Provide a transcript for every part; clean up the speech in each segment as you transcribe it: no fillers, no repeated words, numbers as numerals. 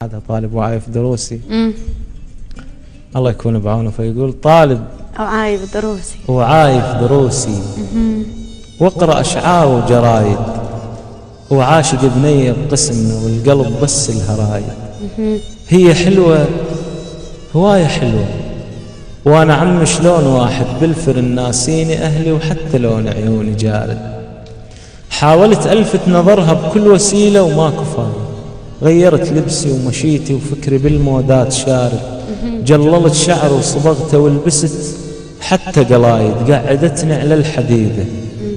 هذا طالب وعايف دروسي. الله يكون بعونه. فيقول طالب وعايف دروسي وعايف دروسي واقرأ أشعار وجرايد وعاشق بنية بقسمنا والقلب بس الهرايد. هي حلوة هواية حلوة وانا عم شلون واحد بالفر الناسيني اهلي وحتى لون عيوني جارد. حاولت الفت نظرها بكل وسيلة وماكو فايدة. غيرت لبسي ومشيتي وفكري بالمودات شارد. جللت شعر وصبغته ولبست حتى قلايد. قعدتني على الحديدة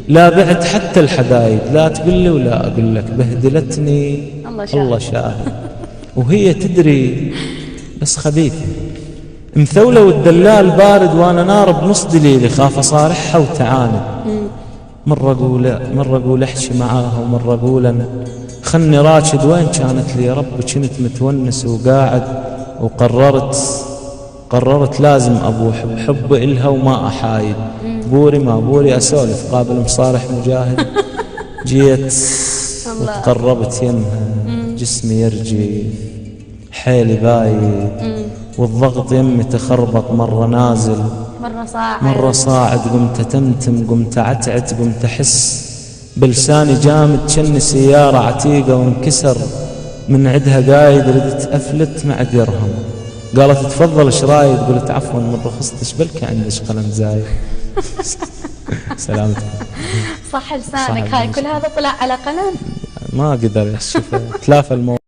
لا بعت حتى الحدايد. لا تقول لي ولا اقول لك بهدلتني الله شاهد. وهي تدري بس خبيثة مثولة والدلال بارد وانا نار بنص دليلي. خاف اصارحها وتعاند. مرة اقول احشي معاها ومرة اقول انا خلني راشد وين كانت لي يا رب. كنت متونس وقاعد وقررت لازم ابوح بحب إلها وما احايد. بوري ما بوري اسولف قابل مصالح مجاهد. جيت وتقربت يمها جسمي يرجي حيلي بايد والضغط يمي تخربط. مرة نازل مرة صاعد. قمت تمتم قمت عتعت قمت احس بلساني جامد كأني سيارة عتيقة وانكسر من عدها قايد. ردت افلت مع درهم. قالت تفضل ايش رايد. قلت عفوا من رخصتش بلكي عندش قلم زايد. سلامتك. صح لسانك هاي كل هذا طلع على قلم ما قدر يشوف تلافى الموضوع.